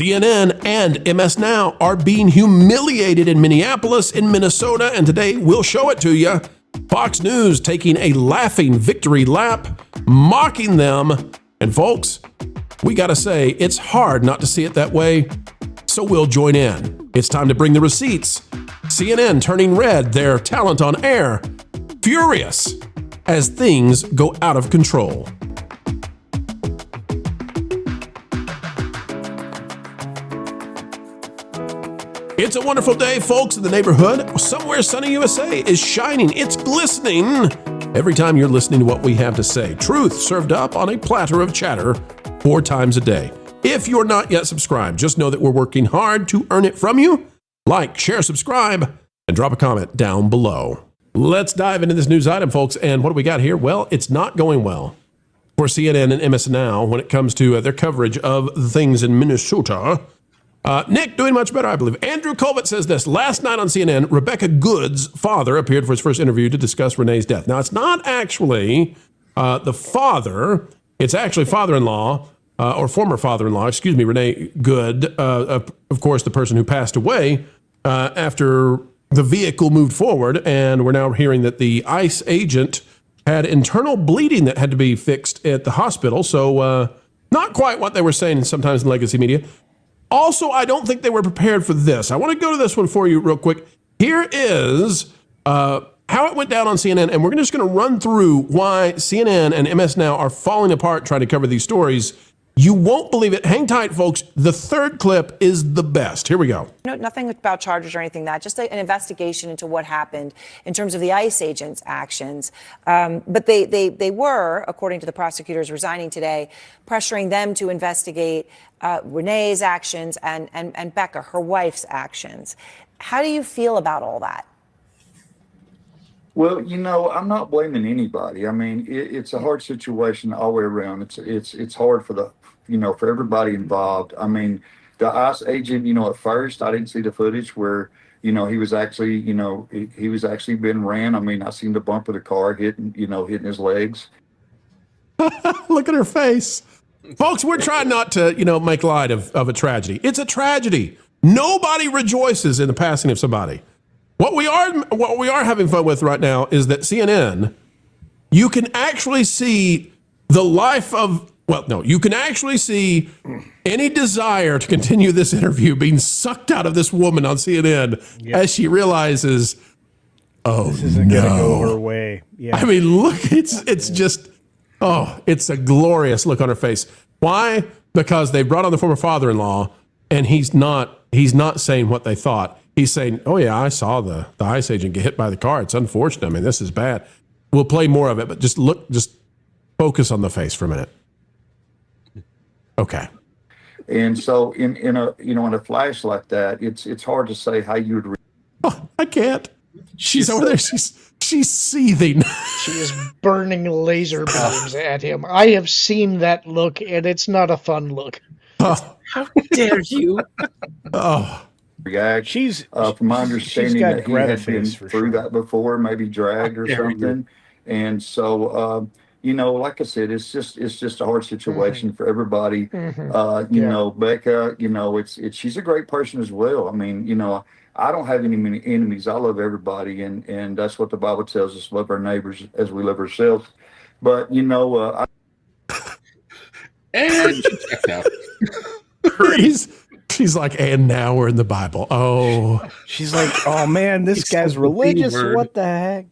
CNN and msnow are being humiliated in Minneapolis, in Minnesota, and today we'll show it to you. Fox News taking a laughing victory lap, mocking them. And folks, we gotta say, it's hard not to see it that way, so we'll join in. It's time to bring the receipts. CNN turning red, their talent on air, furious as things go out of control. It's a wonderful day, folks, in the neighborhood. Somewhere sunny USA is shining. It's glistening every time you're listening to what we have to say. Truth served up on a platter of chatter 4 times a day. If you're not yet subscribed, just know that we're working hard to earn it from you. Like, share, subscribe, and drop a comment down below. Let's dive into this news item, folks. And what do we got here? Well, it's not going well for CNN and msnow when it comes to their coverage of the things in Minnesota. Nick doing much better, I believe. Andrew Colvett says this. Last night on CNN, Rebecca Good's father appeared for his first interview to discuss Renee's death. Now, it's not actually the father. It's actually father-in-law, or former father-in-law, excuse me, Renee Good, of course, the person who passed away after the vehicle moved forward. And we're now hearing that the ICE agent had internal bleeding that had to be fixed at the hospital. So not quite what they were saying sometimes in legacy media. Also, I don't think they were prepared for this. I want to go to this one for you real quick. Here is how it went down on CNN, and we're just going to run through why CNN and msnow are falling apart trying to cover these stories. You won't believe it. Hang tight, folks. The third clip is the best. Here we go. No, nothing about charges or anything like that, just an investigation into what happened in terms of the ICE agents' actions. But they were, according to the prosecutors resigning today, pressuring them to investigate Renee's actions and Becca, her wife's actions. How do you feel about all that? Well, I'm not blaming anybody. I mean, it's a hard situation all the way around. It's hard for for everybody involved. I mean, the ICE agent, at first I didn't see the footage where, he was actually, he was actually being ran. I mean, I seen the bumper of the car hitting his legs. Look at her face. Folks, we're trying not to, make light of a tragedy. It's a tragedy. Nobody rejoices in the passing of somebody. What we are having fun with right now is that CNN, you can actually see the life of, you can actually see any desire to continue this interview being sucked out of this woman on CNN as she realizes, this isn't going to go her way. Yeah. I mean, look, it's just, it's a glorious look on her face. Why? Because they brought on the former father-in-law, and he's not saying what they thought. He's saying, oh, yeah, I saw the ICE agent get hit by the car. It's unfortunate. I mean, this is bad. We'll play more of it, but just focus on the face for a minute. Okay. And so in a flash like that, it's hard to say how you would. I can't. She's over there. She's seething. She is burning laser beams at him. I have seen that look, and it's not a fun look. How dare you? React. From my understanding, that he had been through that before, maybe dragged or something. And so, like I said, it's just a hard situation for everybody. Becca, she's a great person as well. I mean, I don't have any enemies. I love everybody, and that's what the Bible tells us: love our neighbors as we love ourselves. But and she checked out. She's like, and now we're in the Bible. Oh, she's like, oh man, this guy's religious. What the heck?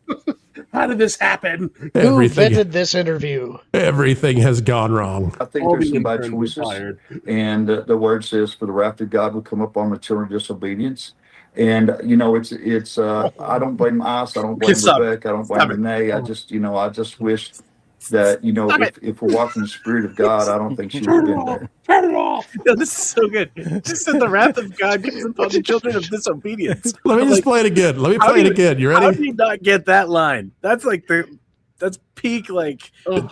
How did this happen? Who vetted this interview? Everything has gone wrong. I think there's some bad choices, and the word says, "For the wrath of God will come upon the children of disobedience." And it's I don't blame ICE, I don't blame Rebecca, I don't blame Renee. I just wish that if we're walking the Spirit of God, I don't think she would have been there. Turn it off! No, this is so good. Just said the wrath of God comes upon the children of disobedience. Let me just play it again. Let me play it again. You ready? How do you not get that line? That's that's peak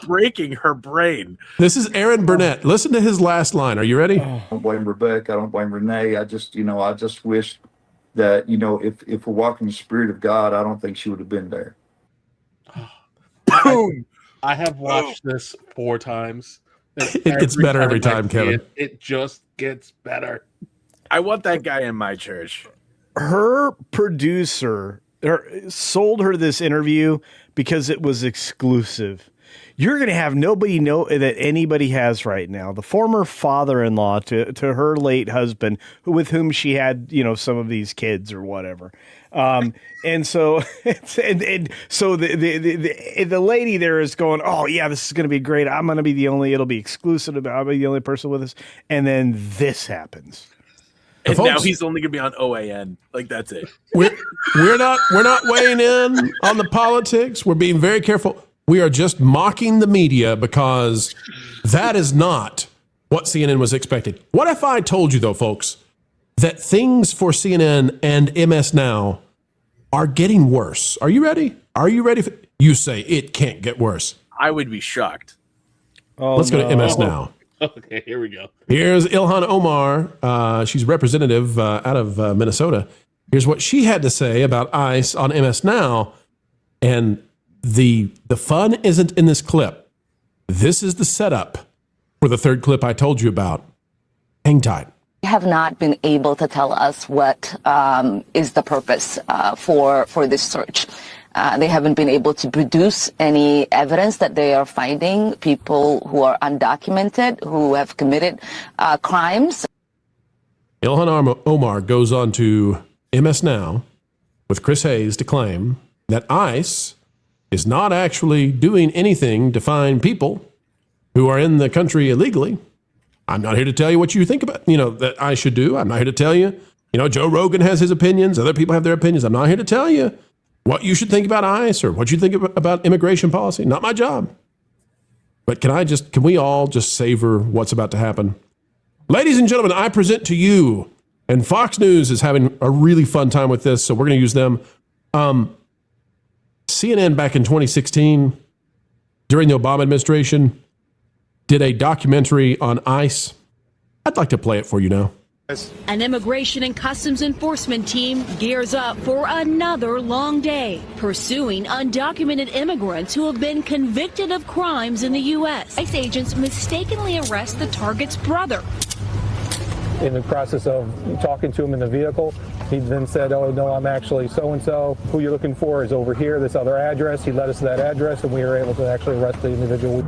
breaking her brain. This is Aaron Burnett. Listen to his last line. Are you ready? I don't blame Rebecca. I don't blame Renee. I just wish that if we're walking the Spirit of God, I don't think she would have been there. Boom. I have watched this 4 times. It gets better every time, Kevin. It just gets better. I want that guy in my church. Her producer sold her this interview because it was exclusive. You're going to have nobody know that anybody has right now. The former father-in-law to her late husband, with whom she had, some of these kids or whatever. And so, so the lady there is going, oh yeah, this is going to be great. I'm going to be it'll be exclusive. I'll be the only person with us. And then this happens. And folks, now he's only going to be on OAN. Like, that's it. We're not weighing in on the politics. We're being very careful. We are just mocking the media because that is not what CNN was expecting. What if I told you, though, folks, that things for CNN and MS Now are getting worse? Are you ready? Are you ready? You say it can't get worse. I would be shocked. Let's go to MS Now. Okay, here we go. Here's Ilhan Omar. She's representative out of Minnesota. Here's what she had to say about ICE on MS Now. And the fun isn't in this clip. This is the setup for the third clip I told you about. Hang tight. Have not been able to tell us what is the purpose for this search. They haven't been able to produce any evidence that they are finding people who are undocumented, who have committed crimes. Ilhan Omar goes on to MS Now with Chris Hayes to claim that ICE is not actually doing anything to find people who are in the country illegally. I'm not here to tell you what you think about, that I should do. I'm not here to tell you. Joe Rogan has his opinions. Other people have their opinions. I'm not here to tell you what you should think about ICE or what you think about immigration policy. Not my job. But can we all just savor what's about to happen? Ladies and gentlemen, I present to you, and Fox News is having a really fun time with this, so we're going to use them. CNN back in 2016, during the Obama administration, did a documentary on ICE. I'd like to play it for you now. An immigration and customs enforcement team gears up for another long day, pursuing undocumented immigrants who have been convicted of crimes in the U.S. ICE agents mistakenly arrest the target's brother. In the process of talking to him in the vehicle, he then said, oh, no, I'm actually so-and-so. Who you're looking for is over here, this other address. He led us to that address, and we were able to actually arrest the individual.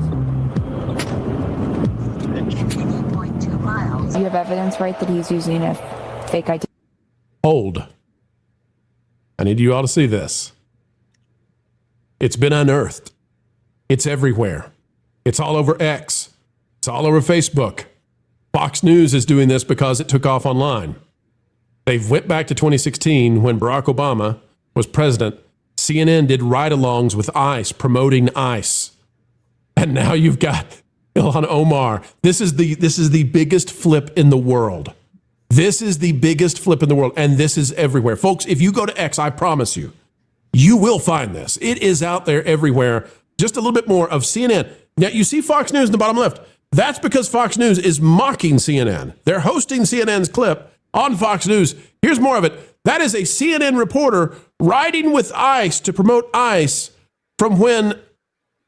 You have evidence, right, that he's using a fake ID? Hold. I need you all to see this. It's been unearthed. It's everywhere. It's all over X. It's all over Facebook. Fox News is doing this because it took off online. They've went back to 2016 when Barack Obama was president. CNN did ride-alongs with ICE, promoting ICE. And now you've got Ilhan Omar. This is the biggest flip in the world. This is the biggest flip in the world, and this is everywhere. Folks, if you go to X, I promise you, you will find this. It is out there everywhere. Just a little bit more of CNN. Now, you see Fox News in the bottom left. That's because Fox News is mocking CNN. They're hosting CNN's clip on Fox News. Here's more of it. That is a CNN reporter riding with ICE to promote ICE from when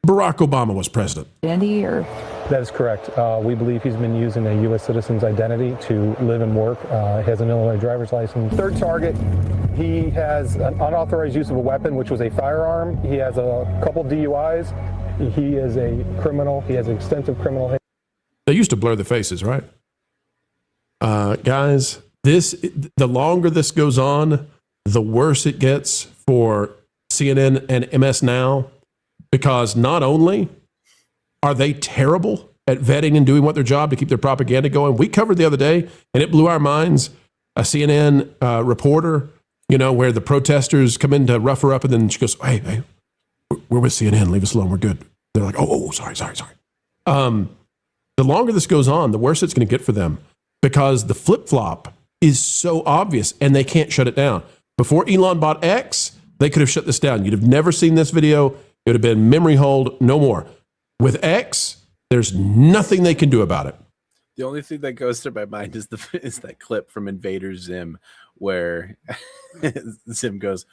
Barack Obama was president. That is correct. We believe he's been using a U.S. citizen's identity to live and work. He has an Illinois driver's license. Third target, he has an unauthorized use of a weapon, which was a firearm. He has a couple DUIs. He is a criminal. He has extensive criminal history. They used to blur the faces, right? Guys, the longer this goes on, the worse it gets for CNN and MS Now, because not only are they terrible at vetting and doing what their job to keep their propaganda going? We covered the other day, and it blew our minds, a CNN reporter, where the protesters come in to rough her up, and then she goes, hey, we're with CNN. Leave us alone. We're good. They're like, oh, sorry. The longer this goes on, the worse it's going to get for them, because the flip-flop is so obvious, and they can't shut it down. Before Elon bought X, they could have shut this down. You'd have never seen this video. It would have been memory hold, no more. With X, there's nothing they can do about it. The only thing that goes through my mind is that clip from Invader Zim where Zim goes,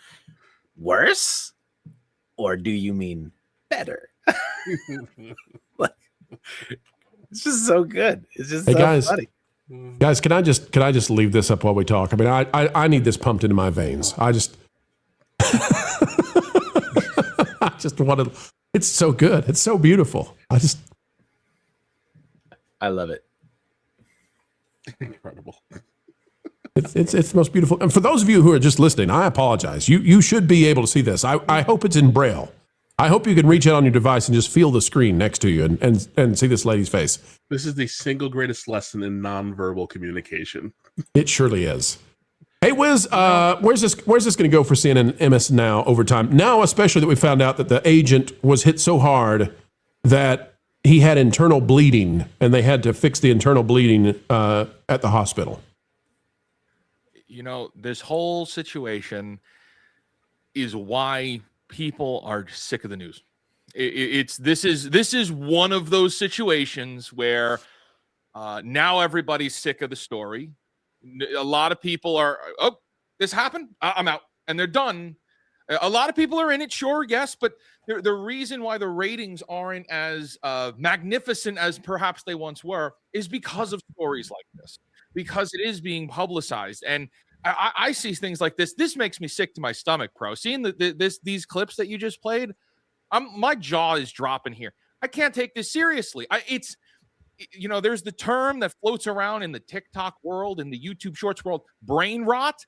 worse? Or do you mean better? Like, it's just so good. It's just hey so guys, funny. Guys, can I just leave this up while we talk? I mean, I need this pumped into my veins. I just want to. It's so good. It's so beautiful. I love it. Incredible. It's the most beautiful. And for those of you who are just listening, I apologize. You should be able to see this. I hope it's in Braille. I hope you can reach out on your device and just feel the screen next to you and see this lady's face. This is the single greatest lesson in nonverbal communication. It surely is. Hey, Wiz, where's this going to go for CNN MS Now over time? Now, especially that we found out that the agent was hit so hard that he had internal bleeding, and they had to fix the internal bleeding at the hospital. You know, this whole situation is why people are sick of the news. This is one of those situations where now everybody's sick of the story. A lot of people are, oh, this happened, I'm out, and they're done. A lot of people are in it, sure, yes, but the reason why the ratings aren't as magnificent as perhaps they once were is because of stories like this, because it is being publicized. And I see things like this. This makes me sick to my stomach, Pro. Seeing these clips that you just played, my jaw is dropping here. I can't take this seriously. There's the term that floats around in the TikTok world, in the YouTube Shorts world, brain rot.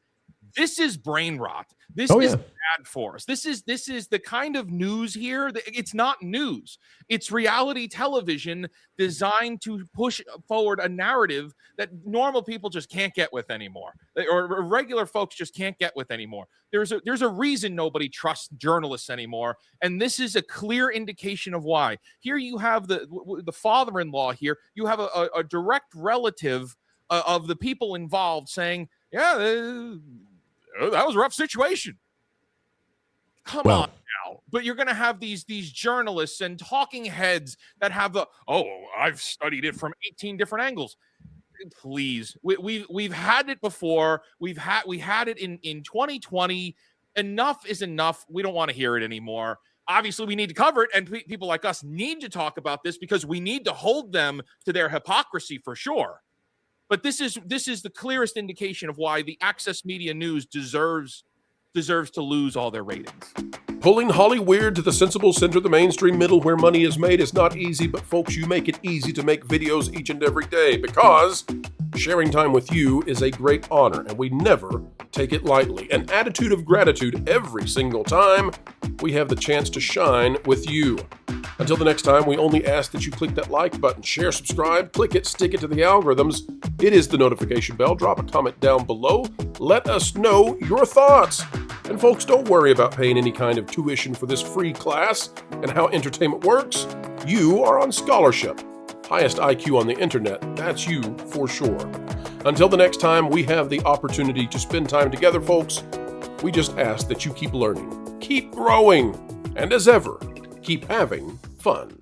This is brain rot. This is bad for us. This is the kind of news here. It's not news. It's reality television designed to push forward a narrative that normal people just can't get with anymore, or regular folks just can't get with anymore. There's a reason nobody trusts journalists anymore, and this is a clear indication of why. Here you have the father-in-law here. You have a direct relative of the people involved saying, yeah, that was a rough situation. Come on now. But you're going to have these journalists and talking heads that have I've studied it from 18 different angles. Please. We've had it before. We had it in 2020. Enough is enough. We don't want to hear it anymore. Obviously, we need to cover it, and people like us need to talk about this because we need to hold them to their hypocrisy for sure. But this is the clearest indication of why the Access Media News deserves to lose all their ratings. Pulling Hollyweird to the sensible center of the mainstream middle where money is made is not easy, but folks, you make it easy to make videos each and every day because sharing time with you is a great honor, and we never take it lightly. An attitude of gratitude every single time we have the chance to shine with you. Until the next time, we only ask that you click that like button, share, subscribe, click it, stick it to the algorithms. It is the notification bell. Drop a comment down below. Let us know your thoughts. And folks, don't worry about paying any kind of tuition for this free class and how entertainment works. You are on scholarship. Highest IQ on the internet. That's you for sure. Until the next time we have the opportunity to spend time together, folks, we just ask that you keep learning, keep growing, and as ever, keep having fun.